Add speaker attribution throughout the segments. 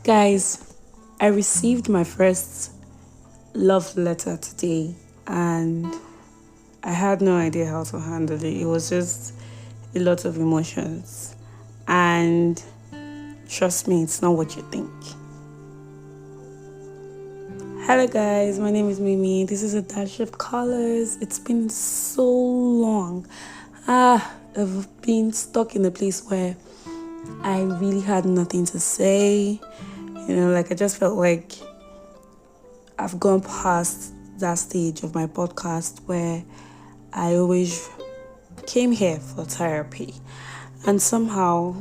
Speaker 1: Guys, I received my first love letter today and I had no idea how to handle it. It was just a lot of emotions. And trust me, it's not what you think. Hello, guys, my name is Mimi. This is a dash of colors. It's been so long. I've been stuck in a place where I really had nothing to say. I just felt like I've gone past that stage of my podcast where I always came here for therapy. And somehow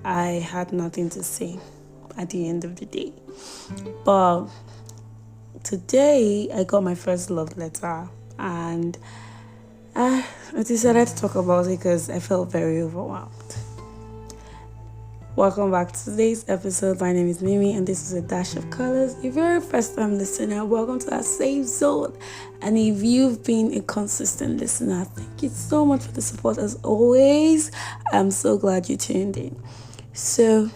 Speaker 1: I had nothing to say at the end of the day. But today I got my first love letter and I decided to talk about it because I felt very overwhelmed. Welcome back to today's episode. My name is Mimi and this is a dash of colors. If you're a first time listener, welcome to our safe zone. And if you've been a consistent listener, thank you so much for the support as always. I'm so glad you tuned in. So,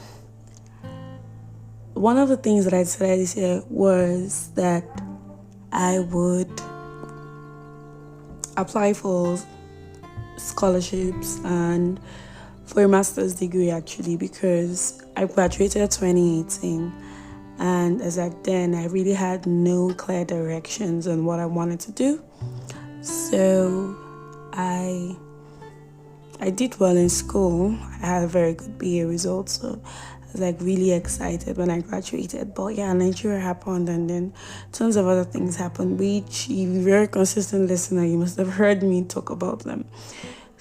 Speaker 1: one of the things that I decided this year was that I would apply for scholarships and for a master's degree actually, because I graduated 2018 and as at then I really had no clear directions on what I wanted to do. So I did well in school. I had a very good BA result, so I was really excited when I graduated. But yeah, Nigeria happened and then tons of other things happened, which if you're a very consistent listener, you must have heard me talk about them.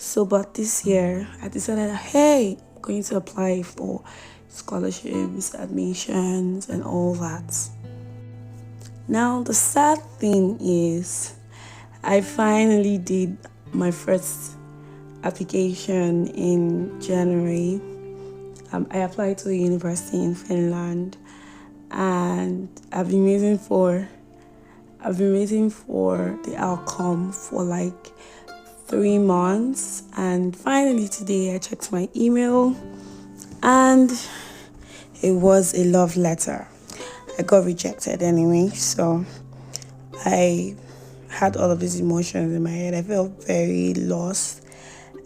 Speaker 1: So, but this year, I decided, hey, I'm going to apply for scholarships, admissions, and all that. Now, the sad thing is, I finally did my first application in January. I applied to a university in Finland, and I've been waiting for the outcome for 3 months, and finally today I checked my email and it was a love letter. I got rejected anyway, so I had all of these emotions in my head. I felt very lost.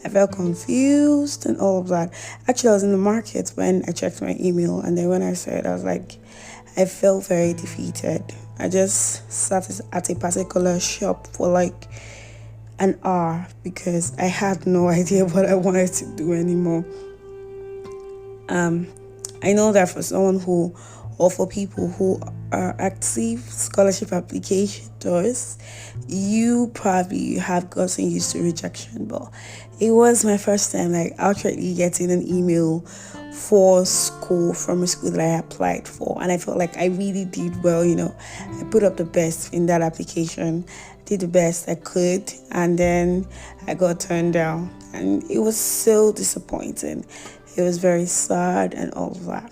Speaker 1: I felt confused and all of that. Actually, I was in the market when I checked my email, and then when I saw it, I felt very defeated. I just sat at a particular shop for an hour because I had no idea what I wanted to do anymore. I know that for people who are active scholarship applications, you probably have gotten used to rejection, but it was my first time outrightly getting an email from a school that I applied for, and I felt like I really did well. I put up the best in that application, did the best I could, and then I got turned down, and it was so disappointing. It was very sad and all of that,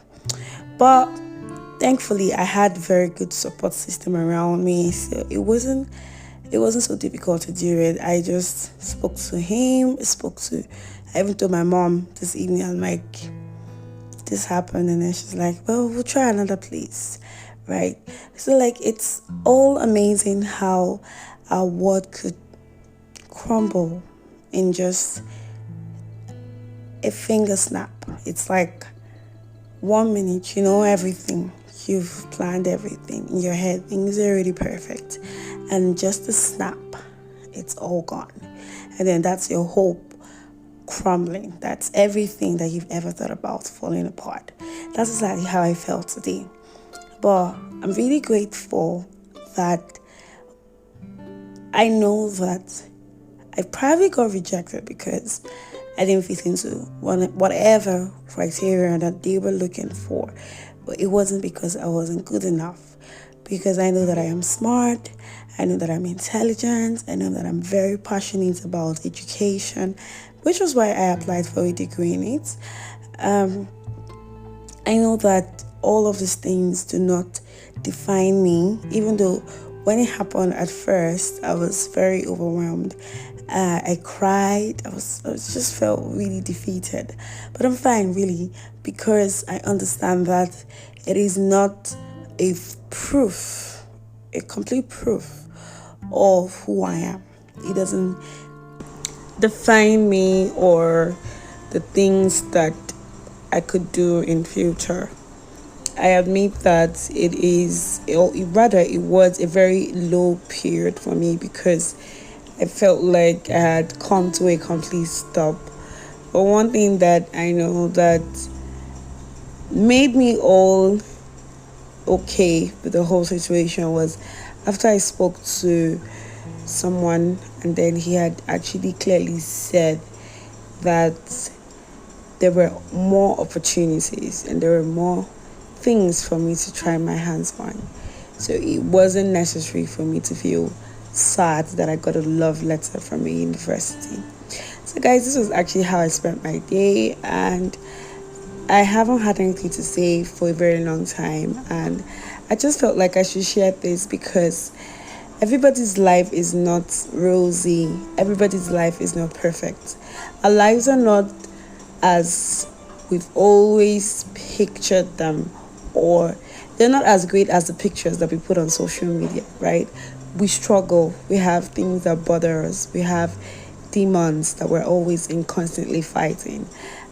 Speaker 1: but thankfully I had very good support system around me, so it wasn't so difficult to do it. I just spoke to him, I even told my mom this evening, I'm like, this happened, and then she's like, well, we'll try another place, right? So it's all amazing how our world could crumble in just a finger snap. It's 1 minute, you know everything, you've planned everything in your head, things are already perfect, and just a snap, it's all gone, and then that's your hope crumbling. That's everything that you've ever thought about falling apart. That's exactly how I felt today. But I'm really grateful that I know that I probably got rejected because I didn't fit into whatever criteria that they were looking for. But it wasn't because I wasn't good enough. Because I know that I am smart, I know that I'm intelligent, I know that I'm very passionate about education, which was why I applied for a degree in it. I know that all of these things do not define me, even though when it happened at first, I was very overwhelmed. I cried. I was just felt really defeated. But I'm fine, really, because I understand that it is not a proof, a complete proof of who I am. It doesn't define me or the things that I could do in future. I admit that it is, or rather, it was a very low period for me because I felt like I had come to a complete stop. But one thing that I know that made me all okay with the whole situation was after I spoke to someone, and then he had actually clearly said that there were more opportunities and there were more things for me to try my hands on. So it wasn't necessary for me to feel sad that I got a love letter from a university. So, guys, this was actually how I spent my day, and I haven't had anything to say for a very long time, and I just felt like I should share this because everybody's life is not rosy, everybody's life is not perfect. Our lives are not as we've always pictured them, or they're not as great as the pictures that we put on social media, right? We struggle, we have things that bother us, we have demons that we're always in constantly fighting.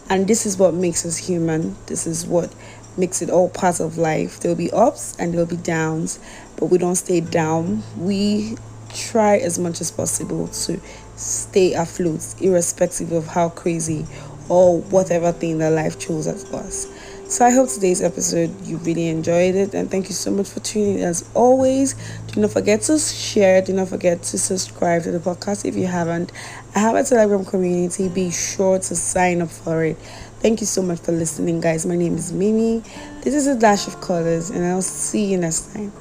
Speaker 1: And this is what makes us human. This is what makes it all part of life. There'll be ups and there'll be downs, but we don't stay down. We try as much as possible to stay afloat, irrespective of how crazy or whatever thing that life chose as us. So I hope today's episode you really enjoyed it, and thank you so much for tuning in. As always, do not forget to share, do not forget to subscribe to the podcast if you haven't. I have a Telegram community, be sure to sign up for it. Thank you so much for listening, guys. My name is Mimi. This is a dash of colors, and I'll see you next time.